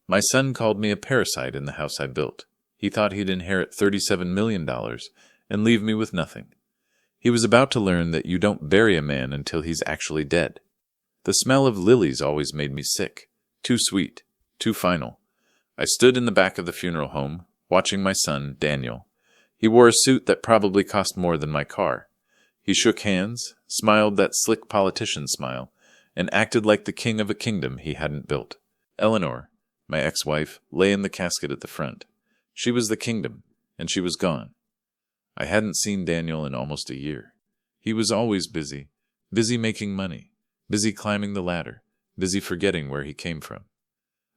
My son called me a parasite in the house I built. He thought he'd inherit $37 million and leave me with nothing. He was about to learn that you don't bury a man until he's actually dead. The smell of lilies always made me sick. Too sweet. Too final. I stood in the back of the funeral home, watching my son, Daniel. He wore a suit that probably cost more than my car. He shook hands, smiled that slick politician smile, and acted like the king of a kingdom he hadn't built. Eleanor, my ex-wife, lay in the casket at the front. She was the kingdom, and she was gone. I hadn't seen Daniel in almost a year. He was always busy making money, busy climbing the ladder, busy forgetting where he came from.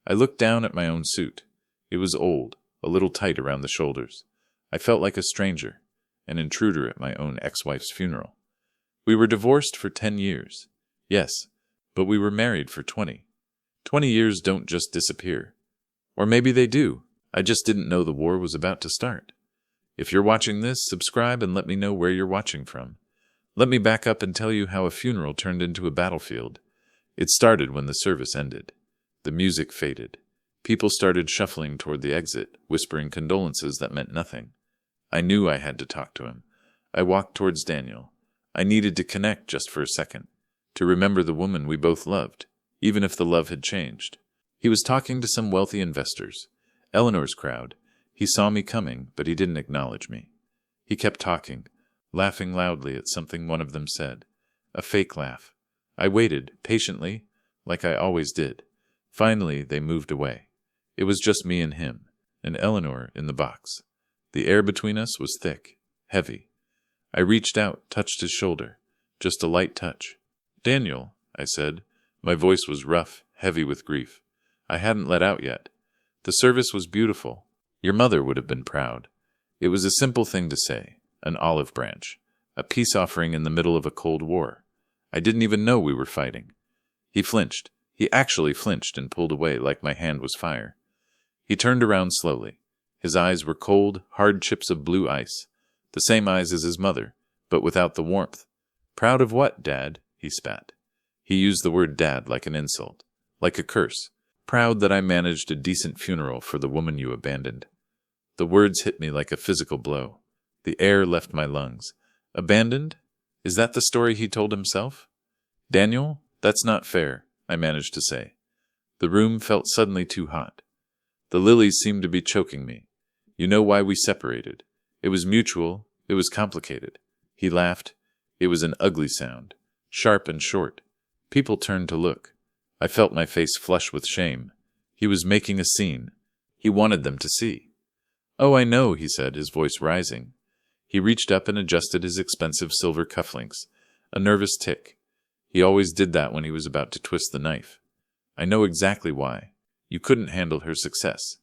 I looked down at my own suit. It was old, a little tight around the shoulders. I felt like a stranger, an intruder at my own ex-wife's funeral. We were divorced for 10 years. Yes, but we were married for 20. 20 years don't just disappear. Or maybe they do. I just didn't know the war was about to start. If you're watching this, subscribe and let me know where you're watching from. Let me back up and tell you how a funeral turned into a battlefield. It started when the service ended. The music faded. People started shuffling toward the exit, whispering condolences that meant nothing. I knew I had to talk to him. I walked towards Daniel. I needed to connect just for a second, to remember the woman we both loved, even if the love had changed. He was talking to some wealthy investors, Eleanor's crowd. He saw me coming, but he didn't acknowledge me. He kept talking, laughing loudly at something one of them said. A fake laugh. I waited, patiently, like I always did. Finally, they moved away. It was just me and him, and Eleanor in the box. The air between us was thick, heavy. I reached out, touched his shoulder. Just a light touch. "Daniel," I said. My voice was rough, heavy with grief. I hadn't let out yet. The service was beautiful. Your mother would have been proud. It was a simple thing to say, an olive branch, a peace offering in the middle of a cold war. I didn't even know we were fighting. He flinched. He actually flinched and pulled away like my hand was fire. He turned around slowly. His eyes were cold, hard chips of blue ice, the same eyes as his mother, but without the warmth. "Proud of what, Dad?" he spat. He used the word dad like an insult, like a curse. "Proud that I managed a decent funeral for the woman you abandoned." The words hit me like a physical blow. The air left my lungs. Abandoned? Is that the story he told himself? "Daniel, that's not fair," I managed to say. The room felt suddenly too hot. The lilies seemed to be choking me. "You know why we separated. It was mutual. It was complicated." He laughed. It was an ugly sound, sharp and short. People turned to look. I felt my face flush with shame. He was making a scene. He wanted them to see. "Oh, I know," he said, his voice rising. He reached up and adjusted his expensive silver cufflinks. A nervous tick. He always did that when he was about to twist the knife. "I know exactly why. You couldn't handle her success.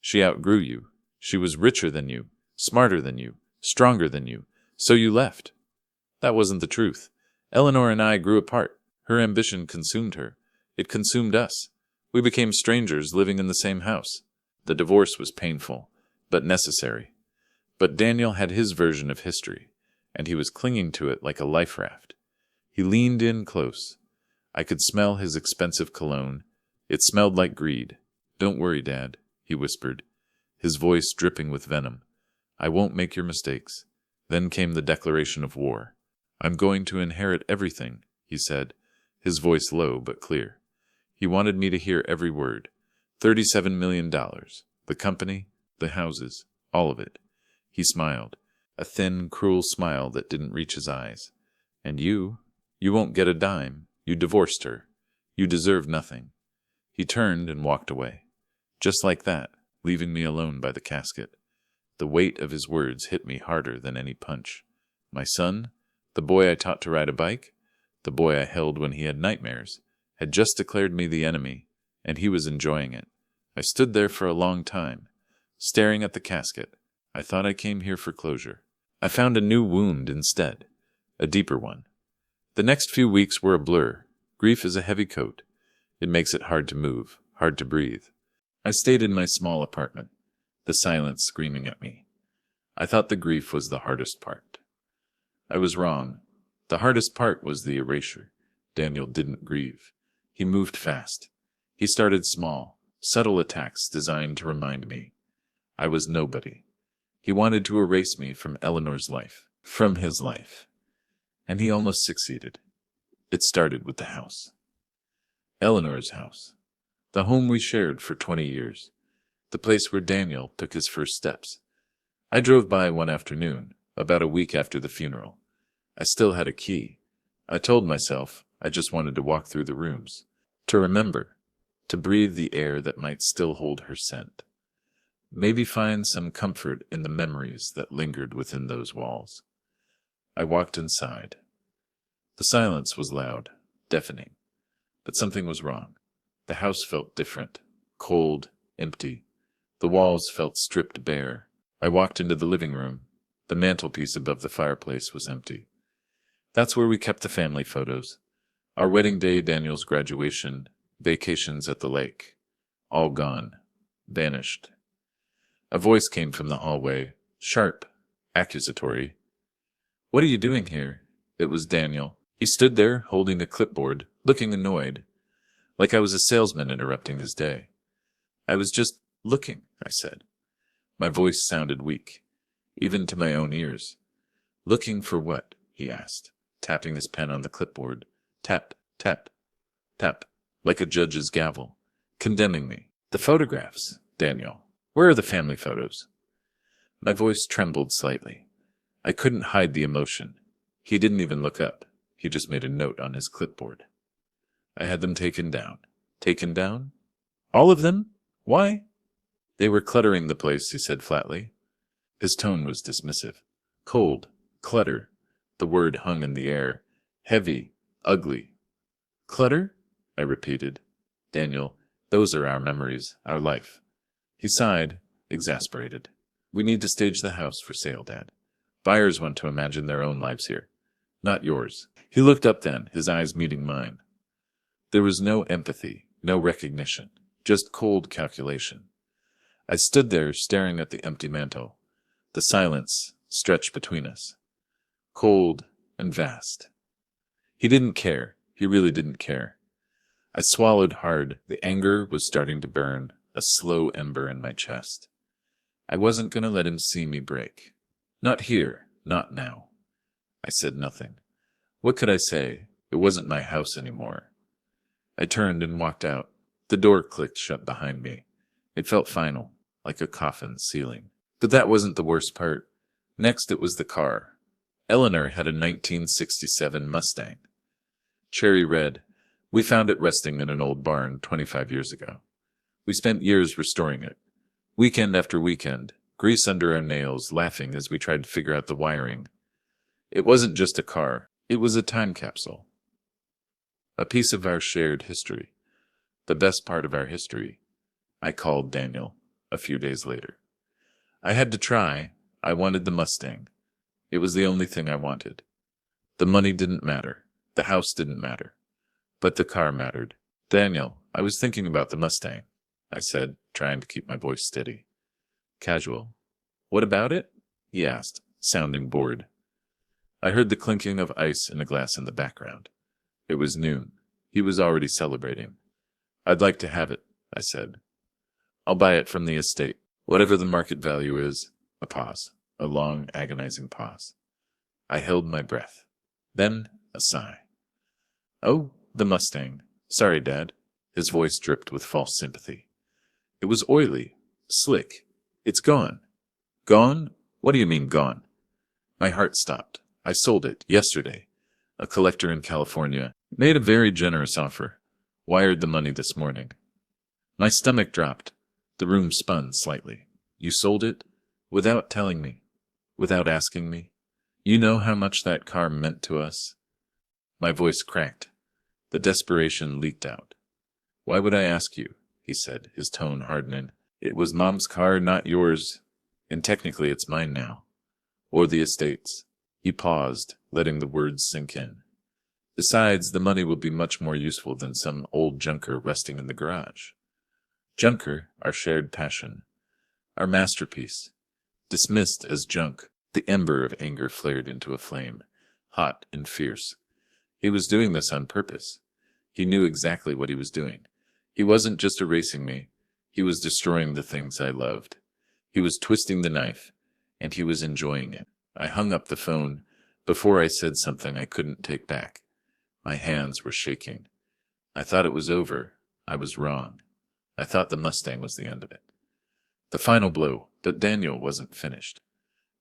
She outgrew you. She was richer than you, smarter than you, stronger than you. So you left." That wasn't the truth. Eleanor and I grew apart. Her ambition consumed her. It consumed us. We became strangers living in the same house. The divorce was painful, but necessary. But Daniel had his version of history, and he was clinging to it like a life raft. He leaned in close. I could smell his expensive cologne. It smelled like greed. "Don't worry, Dad," he whispered, his voice dripping with venom. "I won't make your mistakes." Then came the declaration of war. "I'm going to inherit everything," he said, his voice low but clear. He wanted me to hear every word. $37 million. The company, the houses, all of it. He smiled, a thin, cruel smile that didn't reach his eyes. "And you won't get a dime. You divorced her. You deserve nothing." He turned and walked away. Just like that, leaving me alone by the casket. The weight of his words hit me harder than any punch. My son, the boy I taught to ride a bike, the boy I held when he had nightmares, had just declared me the enemy, and he was enjoying it. I stood there for a long time, staring at the casket. I thought I came here for closure. I found a new wound instead, a deeper one. The next few weeks were a blur. Grief is a heavy coat. It makes it hard to move, hard to breathe. I stayed in my small apartment, the silence screaming at me. I thought the grief was the hardest part. I was wrong. The hardest part was the erasure. Daniel didn't grieve. He moved fast. He started small, Subtle attacks designed to remind me I was nobody. He wanted to erase me from Eleanor's life, from his life. And he almost succeeded. It started with the house. Eleanor's house. The home we shared for 20 years. The place where Daniel took his first steps. I drove by one afternoon, about a week after the funeral. I still had a key. I told myself I just wanted to walk through the rooms, to remember, to breathe the air that might still hold her scent. Maybe find some comfort in the memories that lingered within those walls. I walked inside. The silence was loud, deafening, but something was wrong. The house felt different, cold, empty. The walls felt stripped bare. I walked into the living room. The mantelpiece above the fireplace was empty. That's where we kept the family photos. Our wedding day, Daniel's graduation, vacations at the lake. All gone. Vanished. A voice came from the hallway, sharp, accusatory. "What are you doing here?" It was Daniel. He stood there, holding a clipboard, looking annoyed, like I was a salesman interrupting his day. "I was just looking," I said. My voice sounded weak, even to my own ears. "Looking for what?" he asked, tapping his pen on the clipboard. Tap, tap, tap, like a judge's gavel, condemning me. "The photographs, Daniel. Where are the family photos?" My voice trembled slightly. I couldn't hide the emotion. He didn't even look up. He just made a note on his clipboard. "I had them taken down." "Taken down? All of them? Why?" "They were cluttering the place," he said flatly. His tone was dismissive. Cold, clutter. The word hung in the air. Heavy, ugly. "Clutter?" I repeated. "Daniel, those are our memories, our life." He sighed, exasperated. "We need to stage the house for sale, Dad. Buyers want to imagine their own lives here, not yours." He looked up then, his eyes meeting mine. There was no empathy, no recognition, just cold calculation. I stood there staring at the empty mantel. The silence stretched between us. Cold and vast. He didn't care. He really didn't care. I swallowed hard. The anger was starting to burn, a slow ember in my chest. I wasn't going to let him see me break. Not here, not now. I said nothing. What could I say? It wasn't my house anymore. I turned and walked out. The door clicked shut behind me. It felt final, like a coffin sealing. But that wasn't the worst part. Next it was the car. Eleanor had a 1967 Mustang. Cherry red. We found it resting in an old barn 25 years ago. We spent years restoring it. Weekend after weekend, grease under our nails, laughing as we tried to figure out the wiring. It wasn't just a car. It was a time capsule. A piece of our shared history. The best part of our history. I called Daniel a few days later. I had to try. I wanted the Mustang. It was the only thing I wanted. The money didn't matter. The house didn't matter. But the car mattered. "Daniel, I was thinking about the Mustang," I said, trying to keep my voice steady. Casual. "What about it?" he asked, sounding bored. I heard the clinking of ice in a glass in the background. It was noon. He was already celebrating. "I'd like to have it," I said. "I'll buy it from the estate. Whatever the market value is." A pause. A long, agonizing pause. I held my breath. Then a sigh. "Oh, the Mustang. Sorry, Dad." His voice dripped with false sympathy. "It was oily. Slick. It's gone." "Gone? What do you mean, gone?" My heart stopped. "I sold it yesterday. A collector in California made a very generous offer. Wired the money this morning." My stomach dropped. The room spun slightly. "You sold it? Without telling me? Without asking me? You know how much that car meant to us?" My voice cracked. The desperation leaked out. "Why would I ask you?" he said, his tone hardening. "It was Mom's car, not yours. And technically it's mine now. Or the estate's." He paused, letting the words sink in. "Besides, the money will be much more useful than some old junker resting in the garage." Junker, our shared passion. Our masterpiece. Dismissed as junk, the ember of anger flared into a flame, hot and fierce. He was doing this on purpose. He knew exactly what he was doing. He wasn't just erasing me. He was destroying the things I loved. He was twisting the knife, and he was enjoying it. I hung up the phone before I said something I couldn't take back. My hands were shaking. I thought it was over. I was wrong. I thought the Mustang was the end of it. The final blow, that Daniel wasn't finished.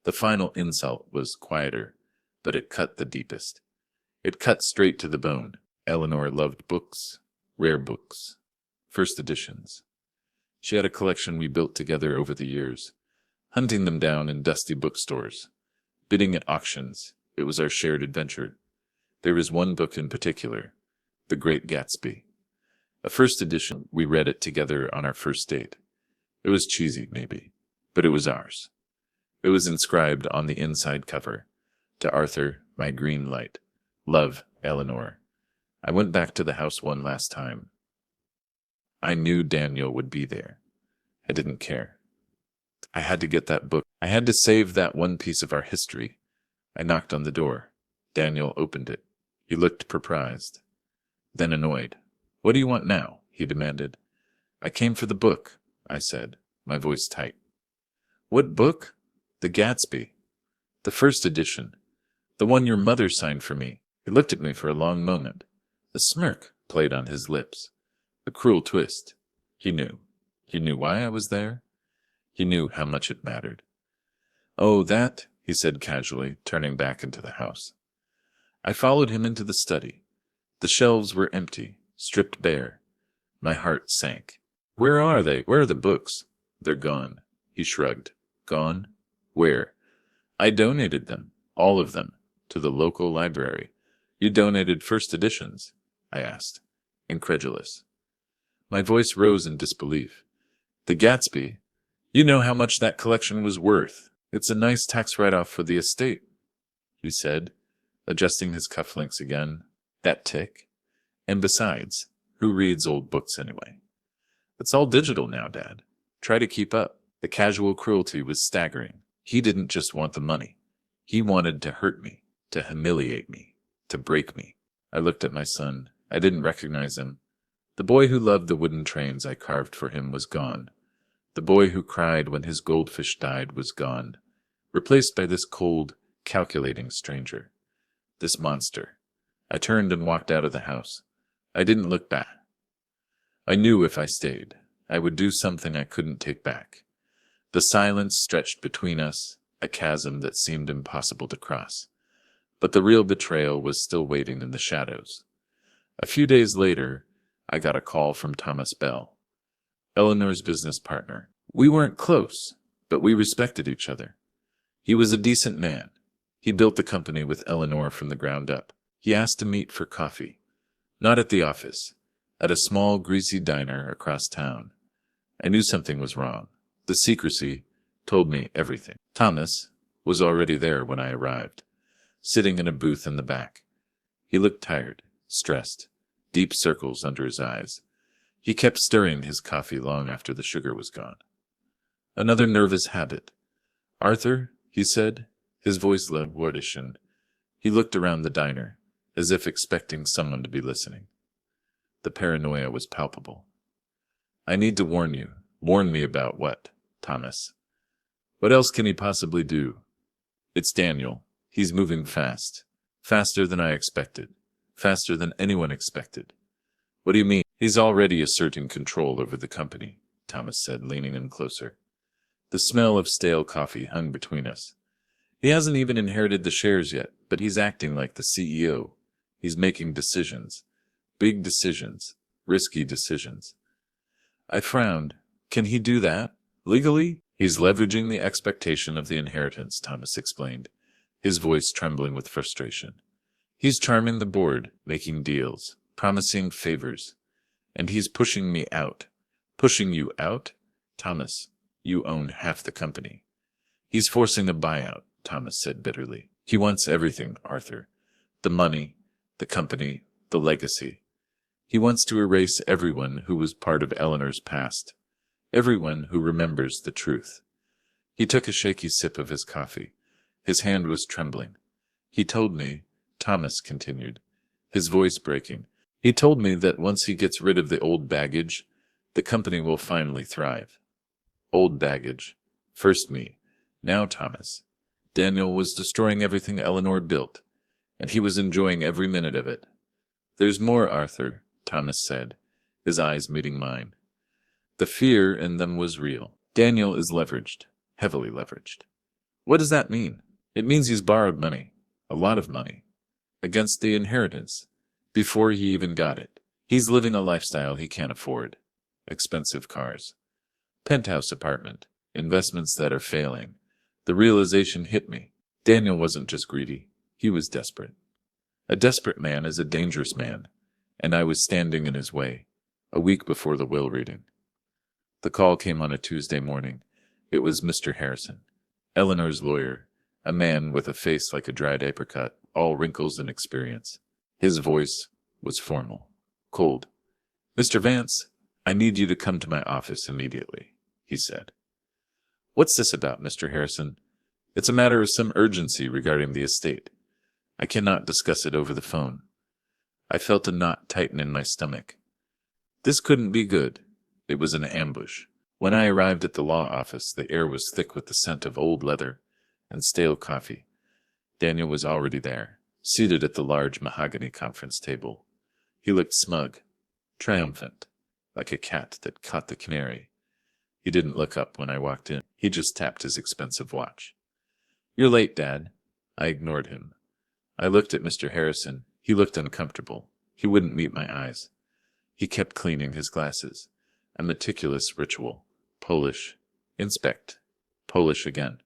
The final insult was quieter, but it cut the deepest. It cut straight to the bone. Eleanor loved books, rare books, first editions. She had a collection we built together over the years, hunting them down in dusty bookstores, bidding at auctions. It was our shared adventure. There was one book in particular, The Great Gatsby. A first edition, we read it together on our first date. It was cheesy, maybe, but it was ours. It was inscribed on the inside cover, "To Arthur, my green light. Love, Eleanor." I went back to the house one last time. I knew Daniel would be there. I didn't care. I had to get that book. I had to save that one piece of our history. I knocked on the door. Daniel opened it. He looked surprised, then annoyed. "What do you want now?" he demanded. "I came for the book," I said, my voice tight. "What book?" "The Gatsby. The first edition. The one your mother signed for me." He looked at me for a long moment. A smirk played on his lips. A cruel twist. He knew. He knew why I was there. He knew how much it mattered. "Oh, that," he said casually, turning back into the house. I followed him into the study. The shelves were empty, stripped bare. My heart sank. "Where are they? Where are the books?" "They're gone." He shrugged. "Gone? Where?" "I donated them, all of them, to the local library." "You donated first editions?" I asked, incredulous. My voice rose in disbelief. "The Gatsby? You know how much that collection was worth. It's a nice tax write-off for the estate," he said, adjusting his cufflinks again. That tick. "And besides, who reads old books anyway? It's all digital now, Dad. Try to keep up." The casual cruelty was staggering. He didn't just want the money. He wanted to hurt me, to humiliate me, to break me. I looked at my son. I didn't recognize him. The boy who loved the wooden trains I carved for him was gone. The boy who cried when his goldfish died was gone, replaced by this cold, calculating stranger. This monster. I turned and walked out of the house. I didn't look back. I knew if I stayed, I would do something I couldn't take back. The silence stretched between us, a chasm that seemed impossible to cross. But the real betrayal was still waiting in the shadows. A few days later, I got a call from Thomas Bell, Eleanor's business partner. We weren't close, but we respected each other. He was a decent man. He built the company with Eleanor from the ground up. He asked to meet for coffee. Not at the office, at a small, greasy diner across town. I knew something was wrong. The secrecy told me everything. Thomas was already there when I arrived, sitting in a booth in the back. He looked tired, stressed, deep circles under his eyes. He kept stirring his coffee long after the sugar was gone. "Another nervous habit. Arthur," he said, his voice low, wardish, and he looked around the diner, as if expecting someone to be listening. The paranoia was palpable. "I need to warn you." "Warn me about what, Thomas? What else can he possibly do?" "It's Daniel. He's moving fast. Faster than I expected. Faster than anyone expected." "What do you mean?" "He's already asserting control over the company," Thomas said, leaning in closer. The smell of stale coffee hung between us. "He hasn't even inherited the shares yet, but he's acting like the CEO. He's making decisions. Big decisions. Risky decisions." I frowned. "Can he do that? Legally?" "He's leveraging the expectation of the inheritance," Thomas explained, his voice trembling with frustration. "He's charming the board, making deals, promising favors. And he's pushing me out." "Pushing you out?" "Thomas, you own half the company." "He's forcing a buyout," Thomas said bitterly. "He wants everything, Arthur. The money, the company, the legacy. He wants to erase everyone who was part of Eleanor's past. Everyone who remembers the truth." He took a shaky sip of his coffee. His hand was trembling. "He told me," Thomas continued, his voice breaking, "he told me that once he gets rid of the old baggage, The company will finally thrive. Old baggage. First me, now Thomas. Daniel was destroying everything Eleanor built, and he was enjoying every minute of it. There's more, Arthur, Thomas said, his eyes meeting mine. The fear in them was real. Daniel is leveraged, heavily leveraged. What does that mean? It means he's borrowed money, a lot of money, against the inheritance, before he even got it. He's living a lifestyle he can't afford. Expensive cars, penthouse apartment, investments that are failing. The realization hit me. Daniel wasn't just greedy, he was desperate. A desperate man is a dangerous man, and I was standing in his way, a week before the will reading. The call came on a Tuesday morning. It was Mr. Harrison, Eleanor's lawyer, a man with a face like a dried apricot, all wrinkles and experience. His voice was formal, cold. Mr. Vance, I need you to come to my office immediately, he said. What's this about, Mr. Harrison? It's a matter of some urgency regarding the estate. I cannot discuss it over the phone. I felt a knot tighten in my stomach. This couldn't be good. It was an ambush. When I arrived at the law office, the air was thick with the scent of old leather and stale coffee. Daniel was already there, seated at the large mahogany conference table. He looked smug, triumphant, like a cat that caught the canary. He didn't look up when I walked in. He just tapped his expensive watch. You're late, Dad. I ignored him. I looked at Mr. Harrison. He looked uncomfortable. He wouldn't meet my eyes. He kept cleaning his glasses. A meticulous ritual. Polish. Inspect. Polish again.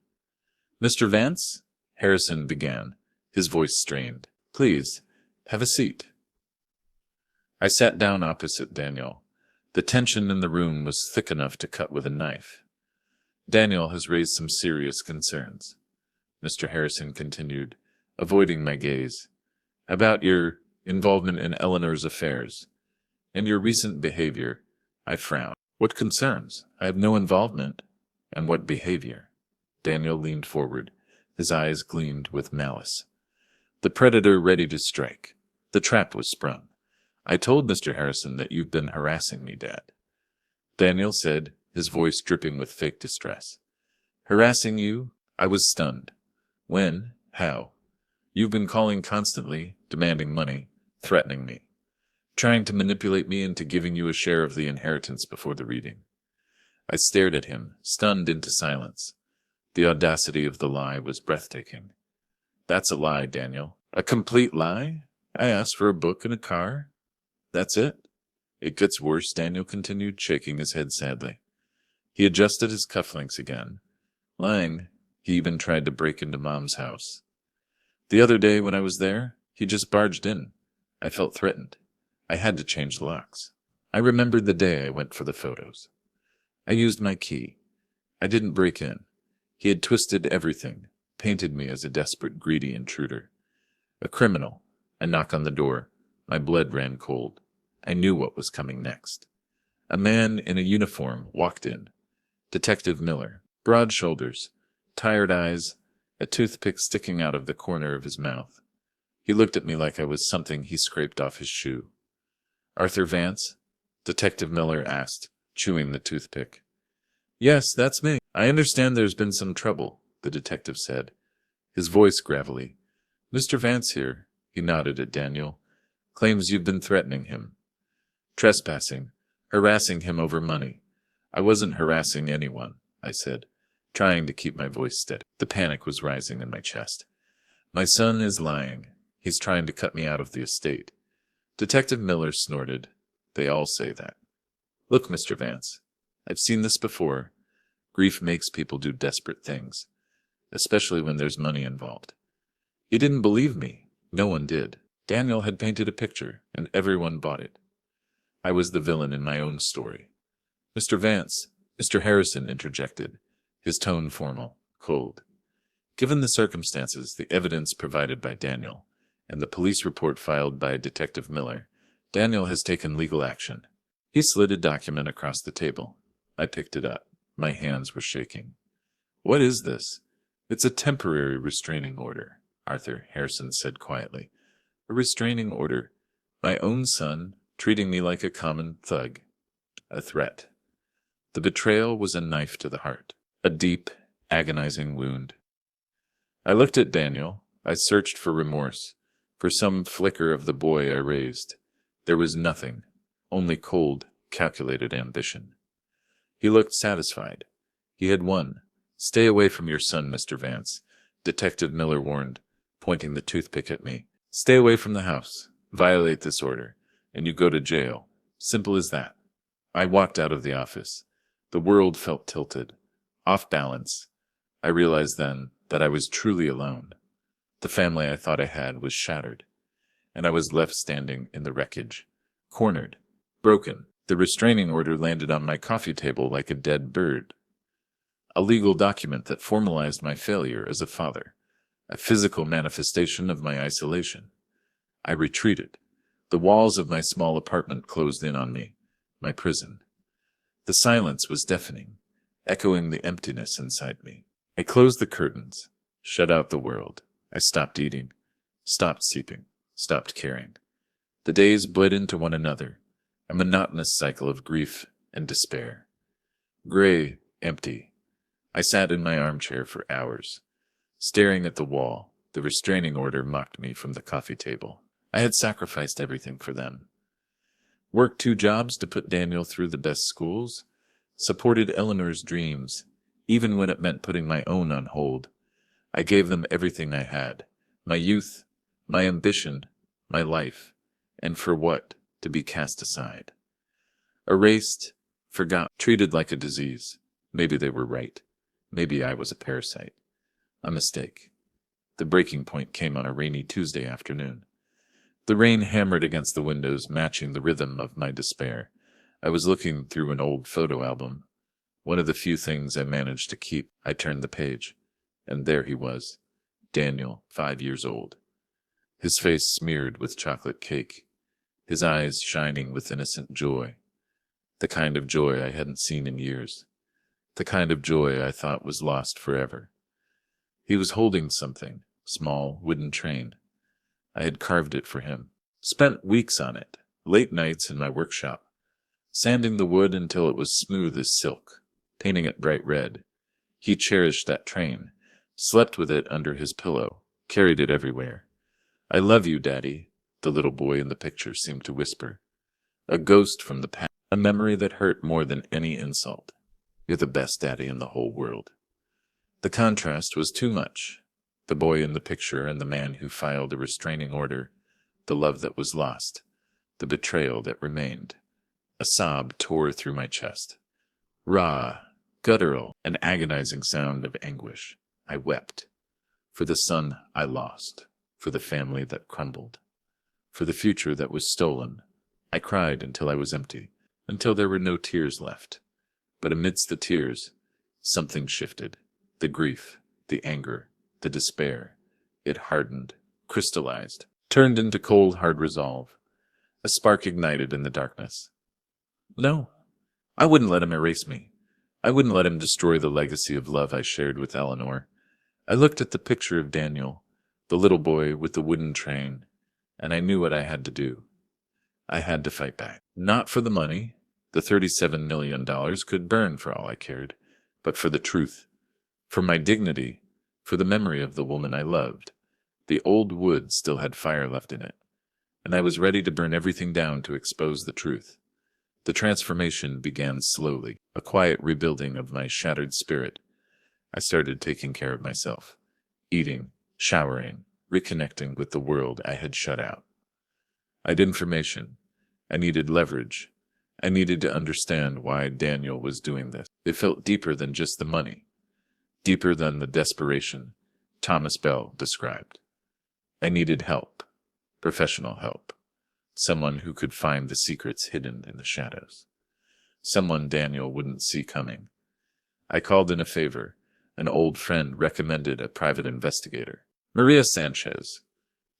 Mr. Vance? Harrison began, his voice strained. Please, have a seat. I sat down opposite Daniel. The tension in the room was thick enough to cut with a knife. Daniel has raised some serious concerns, Mr. Harrison continued, avoiding my gaze, about your involvement in Eleanor's affairs and your recent behavior. I frowned. What concerns? I have no involvement. And what behavior? Daniel leaned forward. His eyes gleamed with malice. The predator ready to strike. The trap was sprung. I told Mr. Harrison that you've been harassing me, Dad. Daniel said, his voice dripping with fake distress. Harassing you? I was stunned. When? How? You've been calling constantly, demanding money, threatening me, trying to manipulate me into giving you a share of the inheritance before the reading. I stared at him, stunned into silence. The audacity of the lie was breathtaking. That's a lie, Daniel. A complete lie? I asked for a book and a car. That's it? It gets worse, Daniel continued, shaking his head sadly. He adjusted his cufflinks again. Lying, he even tried to break into Mom's house. The other day when I was there, he just barged in. I felt threatened. I had to change the locks. I remembered the day I went for the photos. I used my key. I didn't break in. He had twisted everything, painted me as a desperate, greedy intruder. A criminal. A knock on the door. My blood ran cold. I knew what was coming next. A man in a uniform walked in. Detective Miller. Broad shoulders, tired eyes, a toothpick sticking out of the corner of his mouth. He looked at me like I was something he scraped off his shoe. Arthur Vance? Detective Miller asked, chewing the toothpick. Yes, that's me. I understand there's been some trouble, the detective said, his voice gravelly. Mr. Vance here, he nodded at Daniel, claims you've been threatening him. Trespassing, harassing him over money. I wasn't harassing anyone, I said, trying to keep my voice steady. The panic was rising in my chest. My son is lying. He's trying to cut me out of the estate. Detective Miller snorted. They all say that. Look, Mr. Vance, I've seen this before. Grief makes people do desperate things, especially when there's money involved. You didn't believe me. No one did. Daniel had painted a picture, and everyone bought it. I was the villain in my own story. Mr. Vance, Mr. Harrison interjected, his tone formal, cold. Given the circumstances, the evidence provided by Daniel, and the police report filed by Detective Miller, Daniel has taken legal action. He slid a document across the table. I picked it up. My hands were shaking. What is this? It's a temporary restraining order, Arthur Harrison said quietly. A restraining order. My own son, treating me like a common thug. A threat. The betrayal was a knife to the heart, a deep, agonizing wound. I looked at Daniel. I searched for remorse, for some flicker of the boy I raised. There was nothing, only cold, calculated ambition. He looked satisfied. He had won. "Stay away from your son, Mr. Vance," Detective Miller warned, pointing the toothpick at me. "Stay away from the house. Violate this order, and you go to jail. Simple as that." I walked out of the office. The world felt tilted, off balance. I realized then that I was truly alone. The family I thought I had was shattered, and I was left standing in the wreckage, cornered, broken. The restraining order landed on my coffee table like a dead bird. A legal document that formalized my failure as a father, a physical manifestation of my isolation. I retreated. The walls of my small apartment closed in on me, my prison. The silence was deafening, echoing the emptiness inside me. I closed the curtains, shut out the world. I stopped eating, stopped sleeping, stopped caring. The days bled into one another, a monotonous cycle of grief and despair. Gray, empty. I sat in my armchair for hours, staring at the wall. The restraining order mocked me from the coffee table. I had sacrificed everything for them. Worked 2 jobs to put Daniel through the best schools, supported Eleanor's dreams, even when it meant putting my own on hold. I gave them everything I had, my youth, my ambition, my life, and for what? To be cast aside. Erased, forgotten, treated like a disease. Maybe they were right. Maybe I was a parasite. A mistake. The breaking point came on a rainy Tuesday afternoon. The rain hammered against the windows, matching the rhythm of my despair. I was looking through an old photo album, one of the few things I managed to keep. I turned the page, and there he was, Daniel, 5 years old. His face smeared with chocolate cake, his eyes shining with innocent joy, the kind of joy I hadn't seen in years, the kind of joy I thought was lost forever. He was holding something, small wooden train. I had carved it for him, spent weeks on it, late nights in my workshop, sanding the wood until it was smooth as silk, painting it bright red. He cherished that train, slept with it under his pillow, carried it everywhere. "I love you, Daddy," the little boy in the picture seemed to whisper. A ghost from the past, a memory that hurt more than any insult. "You're the best daddy in the whole world." The contrast was too much. The boy in the picture and the man who filed a restraining order, the love that was lost, the betrayal that remained. A sob tore through my chest. Raw, guttural, an agonizing sound of anguish. I wept. For the son I lost, for the family that crumbled, for the future that was stolen. I cried until I was empty, until there were no tears left. But amidst the tears, something shifted. The grief, the anger, the despair. It hardened, crystallized, turned into cold, hard resolve. A spark ignited in the darkness. No, I wouldn't let him erase me. I wouldn't let him destroy the legacy of love I shared with Eleanor. I looked at the picture of Daniel, the little boy with the wooden train, and I knew what I had to do. I had to fight back. Not for the money. The $37 million could burn for all I cared, but for the truth, for my dignity, for the memory of the woman I loved. The old wood still had fire left in it, and I was ready to burn everything down to expose the truth. The transformation began slowly, a quiet rebuilding of my shattered spirit. I started taking care of myself, eating, showering, reconnecting with the world I had shut out. I had information. I needed leverage. I needed to understand why Daniel was doing this. It felt deeper than just the money, deeper than the desperation Thomas Bell described. I needed help, professional help, someone who could find the secrets hidden in the shadows, someone Daniel wouldn't see coming. I called in a favor. An old friend recommended a private investigator, Maria Sanchez.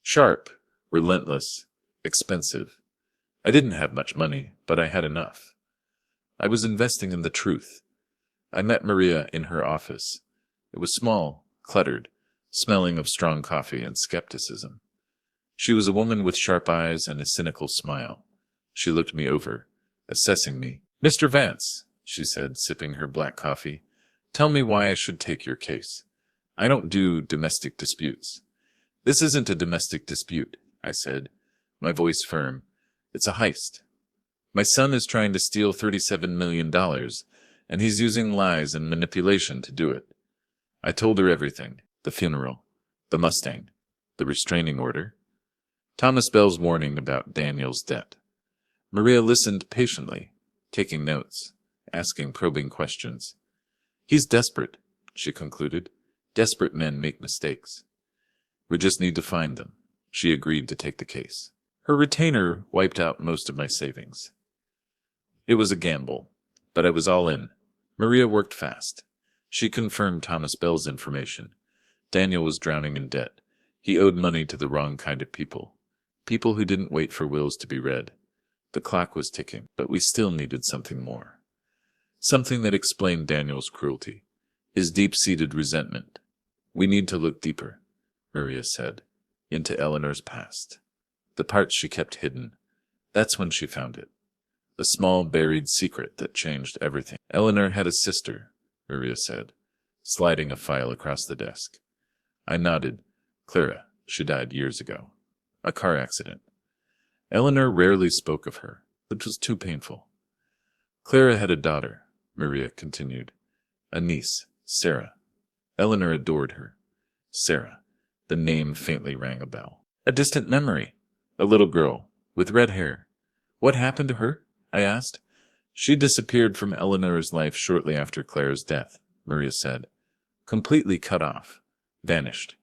Sharp, relentless, expensive. I didn't have much money, but I had enough. I was investing in the truth. I met Maria in her office. It was small, cluttered, smelling of strong coffee and skepticism. She was a woman with sharp eyes and a cynical smile. She looked me over, assessing me. "Mr. Vance, she said, sipping her black coffee. Tell me why I should take your case. I don't do domestic disputes. This isn't a domestic dispute, I said, my voice firm. It's a heist. My son is trying to steal $37 million, and he's using lies and manipulation to do it. I told her everything. The funeral, the Mustang, the restraining order, Thomas Bell's warning about Daniel's debt. Maria listened patiently, taking notes, asking probing questions. He's desperate, she concluded. Desperate men make mistakes. We just need to find them. She agreed to take the case. Her retainer wiped out most of my savings. It was a gamble, but I was all in. Maria worked fast. She confirmed Thomas Bell's information. Daniel was drowning in debt. He owed money to the wrong kind of people. People who didn't wait for wills to be read. The clock was ticking, but we still needed something more. Something that explained Daniel's cruelty, his deep-seated resentment. We need to look deeper, Maria said, into Eleanor's past. The parts she kept hidden. That's when she found it. A small buried secret that changed everything. Eleanor had a sister, Maria said, sliding a file across the desk. I nodded. Clara. She died years ago. A car accident. Eleanor rarely spoke of her, which was too painful. Clara had a daughter, Maria continued. A niece, Sarah. Eleanor adored her. Sarah. The name faintly rang a bell. A distant memory. A little girl, with red hair. What happened to her? I asked. She disappeared from Eleanor's life shortly after Clara's death, Maria said. Completely cut off. Vanished.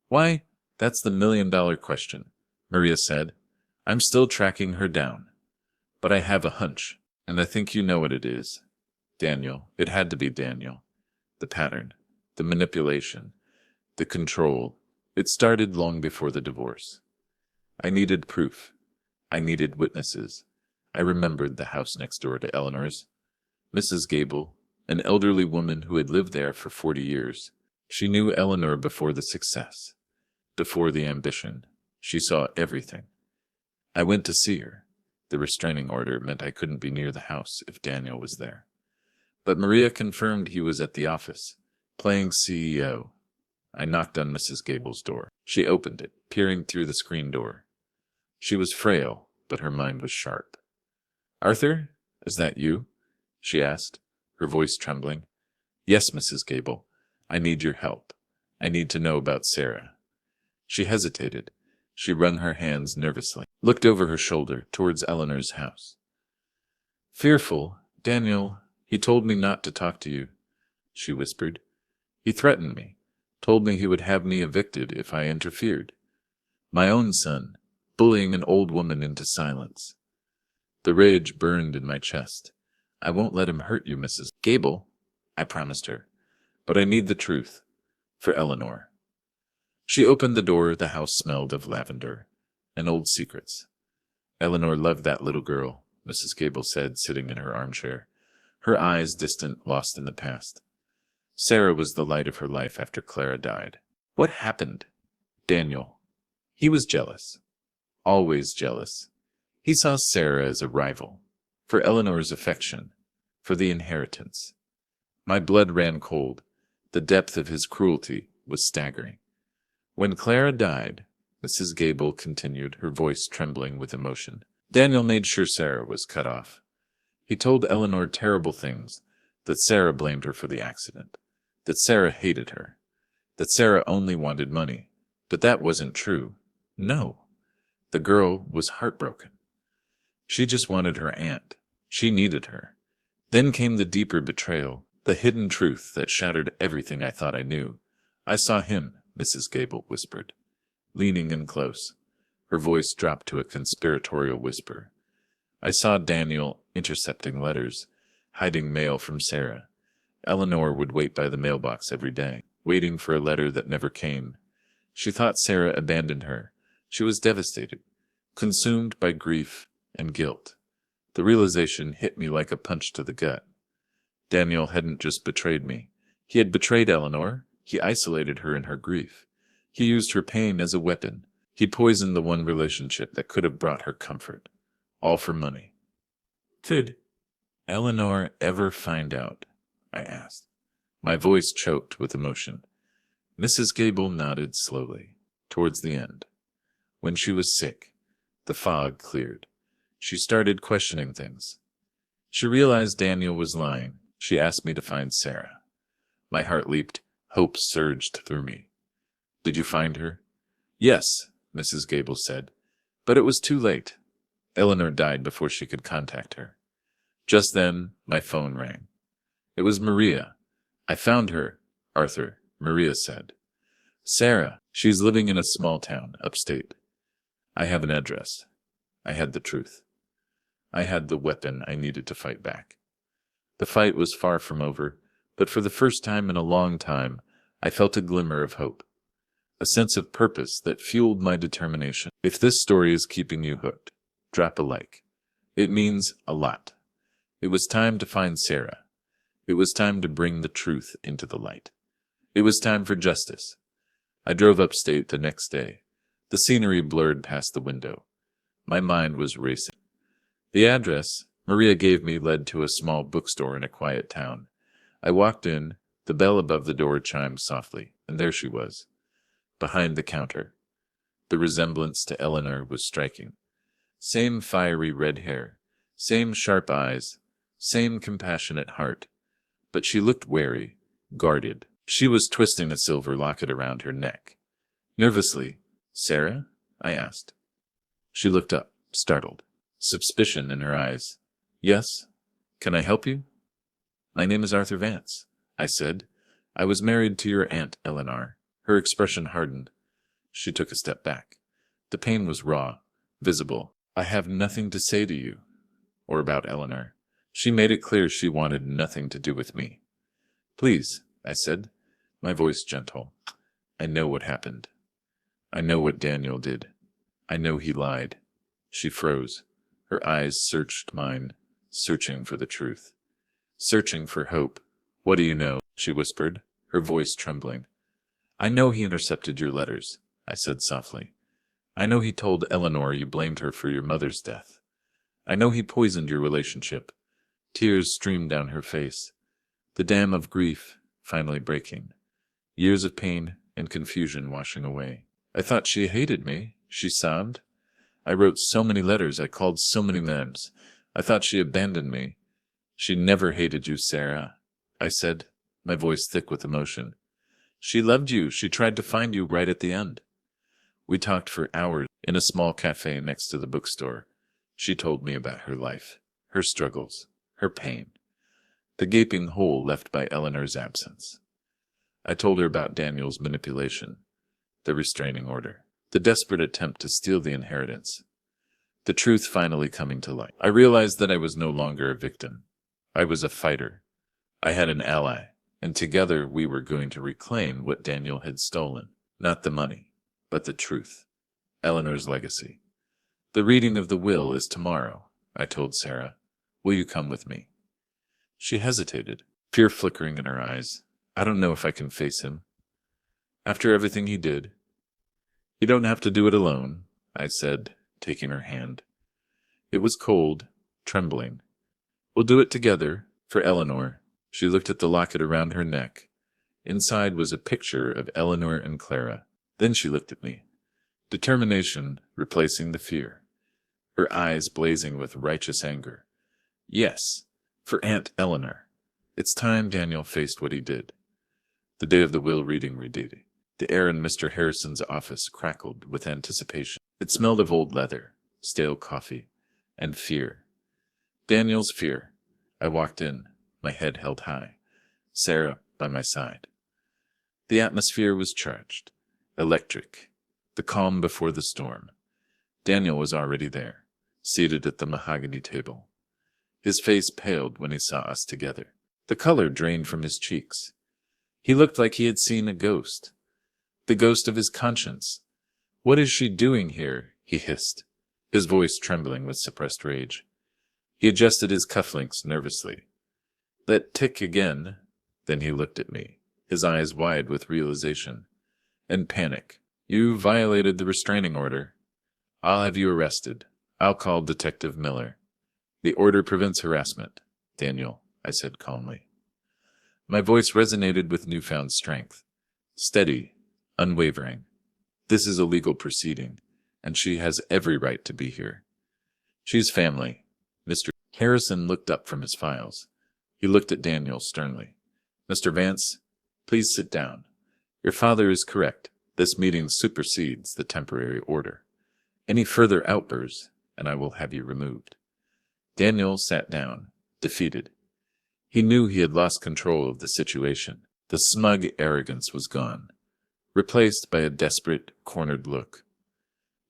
Why? That's the million-dollar question, Maria said. I'm still tracking her down. But I have a hunch, and I think you know what it is. Daniel. It had to be Daniel. The pattern, the manipulation, the control. It started long before the divorce. I needed proof. I needed witnesses. I remembered the house next door to Eleanor's. Mrs. Gable, an elderly woman who had lived there for 40 years. She knew Eleanor before the success, before the ambition. She saw everything. I went to see her. The restraining order meant I couldn't be near the house if Daniel was there. But Maria confirmed he was at the office, playing CEO. I knocked on Mrs. Gable's door. She opened it, peering through the screen door. She was frail, but her mind was sharp. Arthur, is that you? She asked, her voice trembling. Yes, Mrs. Gable. I need your help. I need to know about Sarah. She hesitated. She wrung her hands nervously, looked over her shoulder towards Eleanor's house. Fearful, Daniel, he told me not to talk to you, she whispered. He threatened me, told me he would have me evicted if I interfered. My own son, bullying an old woman into silence. The rage burned in my chest. I won't let him hurt you, Mrs. Gable, I promised her. But I need the truth. For Eleanor. She opened the door. The house smelled of lavender and old secrets. Eleanor loved that little girl, Mrs. Gable said, sitting in her armchair, her eyes distant, lost in the past. Sarah was the light of her life after Clara died. What happened? Daniel. He was jealous. Always jealous. He saw Sarah as a rival, for Eleanor's affection, for the inheritance. My blood ran cold. The depth of his cruelty was staggering. When Clara died, Mrs. Gable continued, her voice trembling with emotion, Daniel made sure Sarah was cut off. He told Eleanor terrible things, that Sarah blamed her for the accident, that Sarah hated her, that Sarah only wanted money. But that wasn't true. No. The girl was heartbroken. She just wanted her aunt. She needed her. Then came the deeper betrayal, the hidden truth that shattered everything I thought I knew. I saw him, Mrs. Gable whispered, leaning in close. Her voice dropped to a conspiratorial whisper. I saw Daniel intercepting letters, hiding mail from Sarah. Eleanor would wait by the mailbox every day, waiting for a letter that never came. She thought Sarah abandoned her. She was devastated, consumed by grief and guilt. The realization hit me like a punch to the gut. Daniel hadn't just betrayed me. He had betrayed Eleanor. He isolated her in her grief. He used her pain as a weapon. He poisoned the one relationship that could have brought her comfort. All for money. Food. Eleanor ever find out? I asked. My voice choked with emotion. Mrs. Gable nodded slowly, towards the end. When she was sick, the fog cleared. She started questioning things. She realized Daniel was lying. She asked me to find Sarah. My heart leaped. Hope surged through me. Did you find her? Yes, Mrs. Gable said. But it was too late. Eleanor died before she could contact her. Just then, my phone rang. It was Maria. I found her, Arthur, Maria said. Sarah, she's living in a small town, upstate. I have an address. I had the truth. I had the weapon I needed to fight back. The fight was far from over, but for the first time in a long time, I felt a glimmer of hope. A sense of purpose that fueled my determination. If this story is keeping you hooked, drop a like. It means a lot. It was time to find Sarah. It was time to bring the truth into the light. It was time for justice. I drove upstate the next day. The scenery blurred past the window. My mind was racing. The address Maria gave me led to a small bookstore in a quiet town. I walked in, the bell above the door chimed softly, and there she was, behind the counter. The resemblance to Eleanor was striking. Same fiery red hair, same sharp eyes, same compassionate heart. But she looked wary, guarded. She was twisting a silver locket around her neck. Nervously, Sarah? I asked. She looked up, startled, suspicion in her eyes. Yes? Can I help you? My name is Arthur Vance, I said. I was married to your Aunt Eleanor. Her expression hardened. She took a step back. The pain was raw, visible. I have nothing to say to you, or about Eleanor. She made it clear she wanted nothing to do with me. Please, I said, my voice gentle. I know what happened. I know what Daniel did. I know he lied. She froze. Her eyes searched mine, searching for the truth. Searching for hope. What do you know? She whispered, her voice trembling. I know he intercepted your letters, I said softly. I know he told Eleanor you blamed her for your mother's death. I know he poisoned your relationship. Tears streamed down her face. The dam of grief finally breaking. Years of pain and confusion washing away. I thought she hated me, she sobbed. I wrote so many letters, I called so many names. I thought she abandoned me. She never hated you, Sarah, I said, my voice thick with emotion. She loved you. She tried to find you right at the end. We talked for hours in a small cafe next to the bookstore. She told me about her life, her struggles, her pain, the gaping hole left by Eleanor's absence. I told her about Daniel's manipulation, the restraining order, the desperate attempt to steal the inheritance. The truth finally coming to light. I realized that I was no longer a victim. I was a fighter. I had an ally, and together we were going to reclaim what Daniel had stolen. Not the money, but the truth. Eleanor's legacy. The reading of the will is tomorrow, I told Sarah. Will you come with me? She hesitated, fear flickering in her eyes. I don't know if I can face him. After everything he did. You don't have to do it alone, I said, taking her hand. It was cold, trembling. We'll do it together, for Eleanor. She looked at the locket around her neck. Inside was a picture of Eleanor and Clara. Then she looked at me. Determination replacing the fear. Her eyes blazing with righteous anger. Yes, for Aunt Eleanor. It's time Daniel faced what he did. The day of the will reading redid. The air in Mr. Harrison's office crackled with anticipation. It smelled of old leather, stale coffee, and fear. Daniel's fear. I walked in, my head held high, Sarah by my side. The atmosphere was charged, electric, the calm before the storm. Daniel was already there, seated at the mahogany table. His face paled when he saw us together. The color drained from his cheeks. He looked like he had seen a ghost. The ghost of his conscience. What is she doing here? He hissed, his voice trembling with suppressed rage. He adjusted his cufflinks nervously. That tick again. Then he looked at me, his eyes wide with realization and panic. You violated the restraining order. I'll have you arrested. I'll call Detective Miller. The order prevents harassment. Daniel, I said calmly. My voice resonated with newfound strength. Steady, unwavering. This is a legal proceeding, and she has every right to be here. She's family. Mr. Harrison looked up from his files. He looked at Daniel sternly. Mr. Vance, please sit down. Your father is correct. This meeting supersedes the temporary order. Any further outbursts, and I will have you removed. Daniel sat down, defeated. He knew he had lost control of the situation. The smug arrogance was gone, replaced by a desperate, cornered look.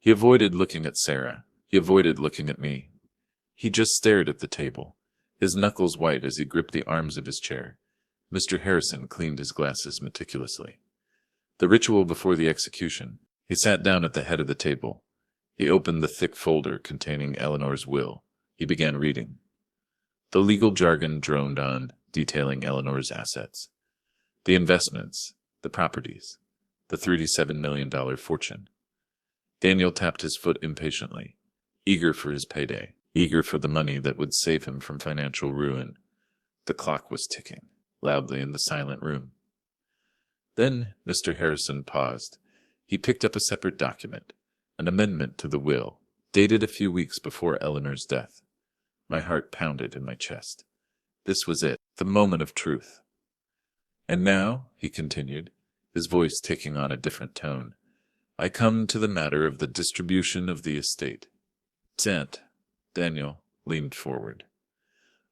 He avoided looking at Sarah. He avoided looking at me. He just stared at the table, his knuckles white as he gripped the arms of his chair. Mr. Harrison cleaned his glasses meticulously. The ritual before the execution. He sat down at the head of the table. He opened the thick folder containing Eleanor's will. He began reading. The legal jargon droned on, detailing Eleanor's assets. The investments, the properties, the $37 million fortune. Daniel tapped his foot impatiently, eager for his payday, eager for the money that would save him from financial ruin. The clock was ticking, loudly in the silent room. Then Mr. Harrison paused. He picked up a separate document, an amendment to the will, dated a few weeks before Eleanor's death. My heart pounded in my chest. This was it, the moment of truth. And now, he continued, his voice taking on a different tone, I come to the matter of the distribution of the estate. Daniel leaned forward.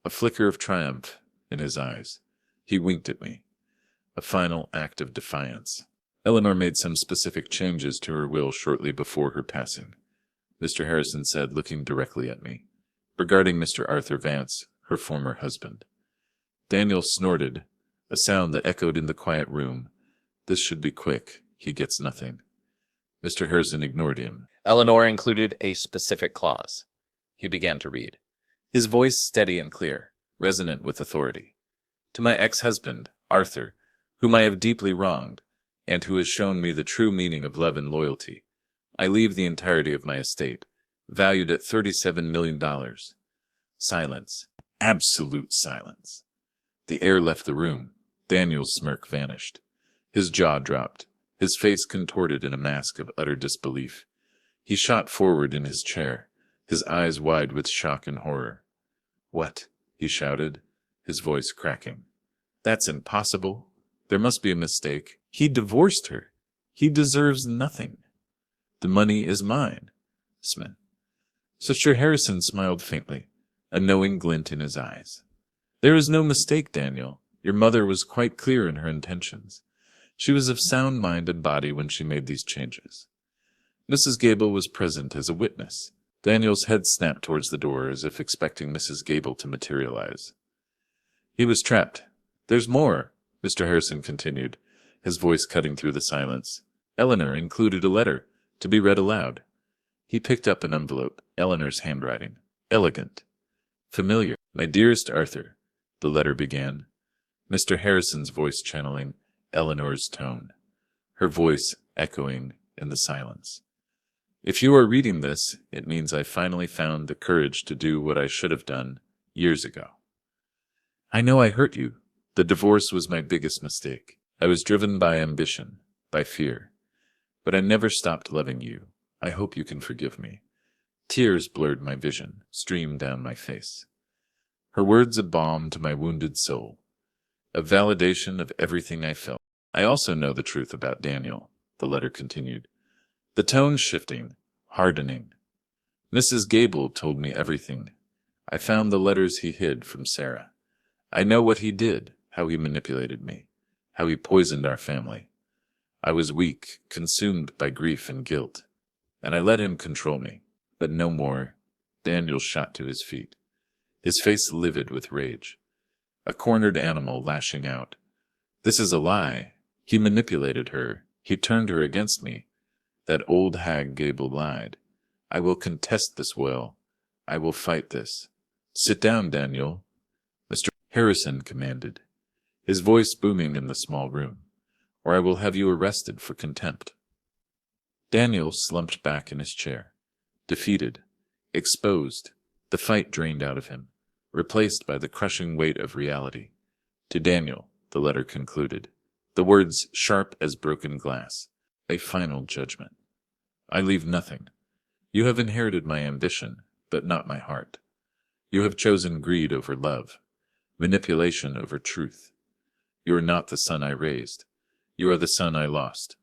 A flicker of triumph in his eyes. He winked at me. A final act of defiance. Eleanor made some specific changes to her will shortly before her passing, Mr. Harrison said, looking directly at me, regarding Mr. Arthur Vance, her former husband. Daniel snorted, a sound that echoed in the quiet room. This should be quick. He gets nothing. Mr. Harrison ignored him. Eleanor included a specific clause. He began to read, his voice steady and clear, resonant with authority. To my ex-husband, Arthur, whom I have deeply wronged, and who has shown me the true meaning of love and loyalty, I leave the entirety of my estate, valued at $37 million. Silence. Absolute silence. The air left the room. Daniel's smirk vanished. His jaw dropped. His face contorted in a mask of utter disbelief. He shot forward in his chair, his eyes wide with shock and horror. What? He shouted, his voice cracking. That's impossible. There must be a mistake. He divorced her. He deserves nothing. The money is mine. Smith. Mr. Harrison smiled faintly, a knowing glint in his eyes. There is no mistake, Daniel. Your mother was quite clear in her intentions. She was of sound mind and body when she made these changes. Mrs. Gable was present as a witness. Daniel's head snapped towards the door as if expecting Mrs. Gable to materialize. He was trapped. There's more, Mr. Harrison continued, his voice cutting through the silence. Eleanor included a letter, to be read aloud. He picked up an envelope, Eleanor's handwriting. Elegant. Familiar. My dearest Arthur, the letter began, Mr. Harrison's voice channeling Eleanor's tone, her voice echoing in the silence. If you are reading this, it means I finally found the courage to do what I should have done years ago. I know I hurt you. The divorce was my biggest mistake. I was driven by ambition, by fear. But I never stopped loving you. I hope you can forgive me. Tears blurred my vision, streamed down my face. Her words a balm to my wounded soul, a validation of everything I felt. I also know the truth about Daniel, the letter continued. The tone shifting, hardening. Mrs. Gable told me everything. I found the letters he hid from Sarah. I know what he did, how he manipulated me, how he poisoned our family. I was weak, consumed by grief and guilt, and I let him control me. But no more. Daniel shot to his feet, his face livid with rage. A cornered animal lashing out. This is a lie. He manipulated her. He turned her against me. That old hag Gable lied. I will contest this will. I will fight this. Sit down, Daniel, Mr. Harrison commanded, his voice booming in the small room, or I will have you arrested for contempt. Daniel slumped back in his chair, defeated, exposed, the fight drained out of him, replaced by the crushing weight of reality. To Daniel, the letter concluded, the words sharp as broken glass, a final judgment. I leave nothing. You have inherited my ambition, but not my heart. You have chosen greed over love, manipulation over truth. You are not the son I raised. You are the son I lost.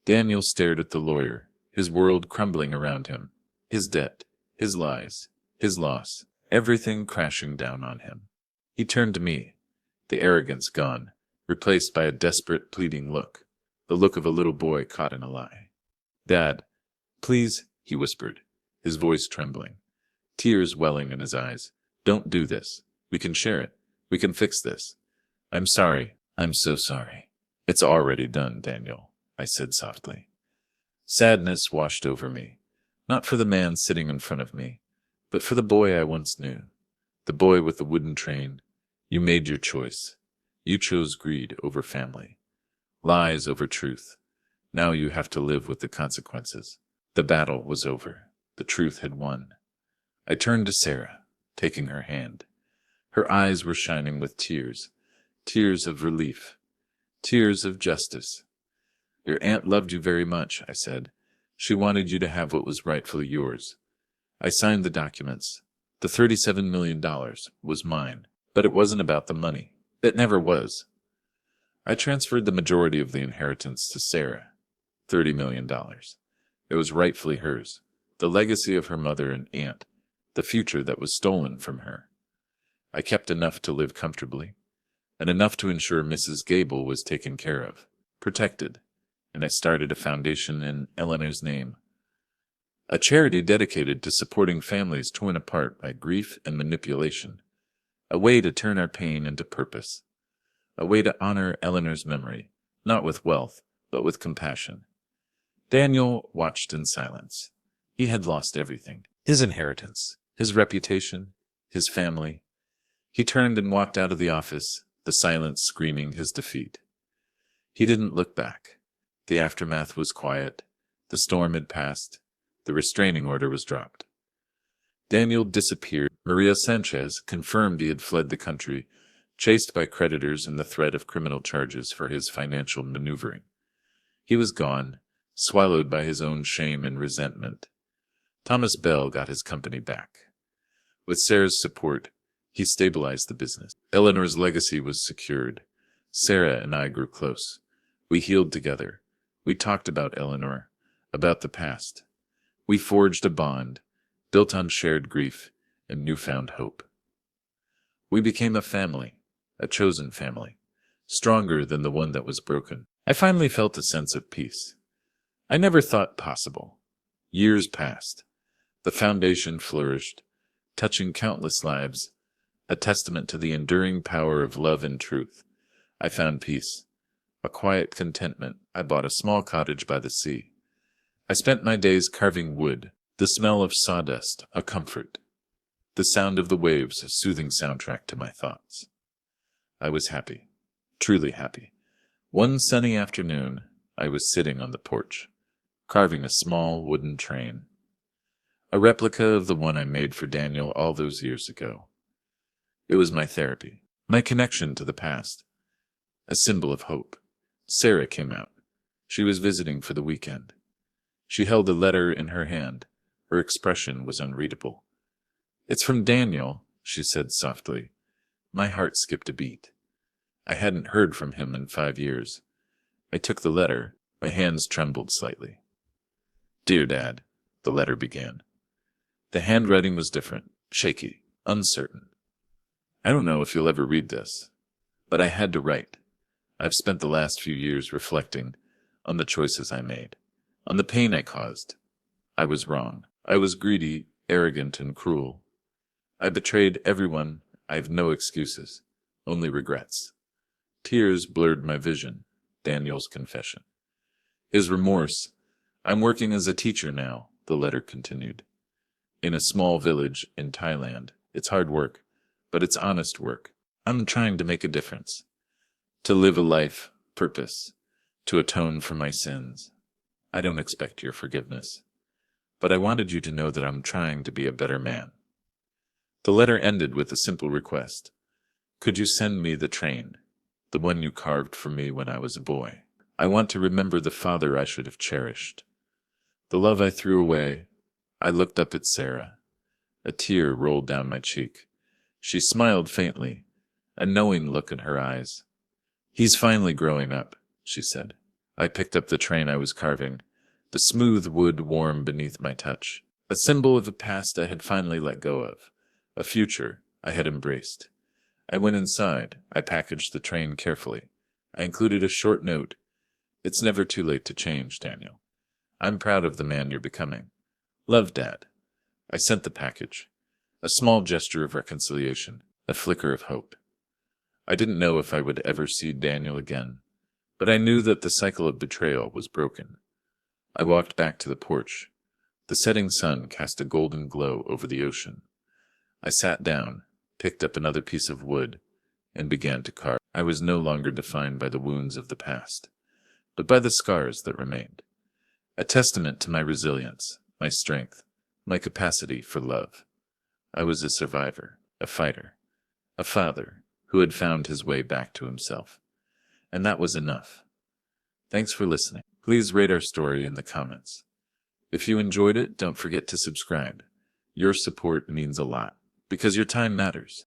Daniel stared at the lawyer, his world crumbling around him, his debt, his lies, his loss, everything crashing down on him. He turned to me, the arrogance gone, replaced by a desperate, pleading look, the look of a little boy caught in a lie. Dad, please, he whispered, his voice trembling, tears welling in his eyes. Don't do this. We can share it. We can fix this. I'm sorry. I'm so sorry. It's already done, Daniel, I said softly. Sadness washed over me, not for the man sitting in front of me, but for the boy I once knew, the boy with the wooden train. You made your choice. You chose greed over family, lies over truth. Now you have to live with the consequences. The battle was over. The truth had won. I turned to Sarah, taking her hand. Her eyes were shining with tears, tears of relief, tears of justice. Your aunt loved you very much, I said. She wanted you to have what was rightfully yours. I signed the documents. The $37 million was mine, but it wasn't about the money. It never was. I transferred the majority of the inheritance to Sarah, $30 million. It was rightfully hers, the legacy of her mother and aunt, the future that was stolen from her. I kept enough to live comfortably, and enough to ensure Mrs. Gable was taken care of, protected, and I started a foundation in Eleanor's name. A charity dedicated to supporting families torn apart by grief and manipulation. A way to turn our pain into purpose. A way to honor Eleanor's memory, not with wealth, but with compassion. Daniel watched in silence. He had lost everything. His inheritance, his reputation, his family. He turned and walked out of the office, the silence screaming his defeat. He didn't look back. The aftermath was quiet. The storm had passed. The restraining order was dropped. Daniel disappeared. Maria Sanchez confirmed he had fled the country, chased by creditors and the threat of criminal charges for his financial maneuvering. He was gone, swallowed by his own shame and resentment. Thomas Bell got his company back. With Sarah's support, he stabilized the business. Eleanor's legacy was secured. Sarah and I grew close. We healed together. We talked about Eleanor, about the past. We forged a bond, built on shared grief and newfound hope. We became a family, a chosen family, stronger than the one that was broken. I finally felt a sense of peace. I never thought possible. Years passed. The foundation flourished, touching countless lives, a testament to the enduring power of love and truth. I found peace, a quiet contentment. I bought a small cottage by the sea. I spent my days carving wood, the smell of sawdust, a comfort. The sound of the waves, a soothing soundtrack to my thoughts. I was happy, truly happy. One sunny afternoon, I was sitting on the porch, carving a small wooden train, a replica of the one I made for Daniel all those years ago. It was my therapy, my connection to the past, a symbol of hope. Sarah came out. She was visiting for the weekend. She held a letter in her hand. Her expression was unreadable. "It's from Daniel," she said softly. My heart skipped a beat. I hadn't heard from him in 5 years. I took the letter. My hands trembled slightly. "Dear Dad," the letter began. The handwriting was different, shaky, uncertain. "I don't know if you'll ever read this, but I had to write. I've spent the last few years reflecting on the choices I made, on the pain I caused. I was wrong. I was greedy, arrogant, and cruel. I betrayed everyone. I have no excuses, only regrets." Tears blurred my vision. Daniel's confession. His remorse. "I'm working as a teacher now," the letter continued. "In a small village in Thailand. It's hard work, but it's honest work. I'm trying to make a difference. To live a life, purpose, to atone for my sins. I don't expect your forgiveness, but I wanted you to know that I'm trying to be a better man." The letter ended with a simple request. Could you send me the train? The one you carved for me when I was a boy. I want to remember the father I should have cherished. The love I threw away. I looked up at Sarah. A tear rolled down my cheek. She smiled faintly, a knowing look in her eyes. He's finally growing up, she said. I picked up the train I was carving, the smooth wood warm beneath my touch, a symbol of a past I had finally let go of, a future I had embraced. I went inside. I packaged the train carefully. I included a short note. It's never too late to change, Daniel. I'm proud of the man you're becoming. Love, Dad. I sent the package. A small gesture of reconciliation, a flicker of hope. I didn't know if I would ever see Daniel again, but I knew that the cycle of betrayal was broken. I walked back to the porch. The setting sun cast a golden glow over the ocean. I sat down, picked up another piece of wood, and began to carve. I was no longer defined by the wounds of the past, but by the scars that remained. A testament to my resilience, my strength, my capacity for love. I was a survivor, a fighter, a father who had found his way back to himself. And that was enough. Thanks for listening. Please rate our story in the comments. If you enjoyed it, don't forget to subscribe. Your support means a lot, because your time matters.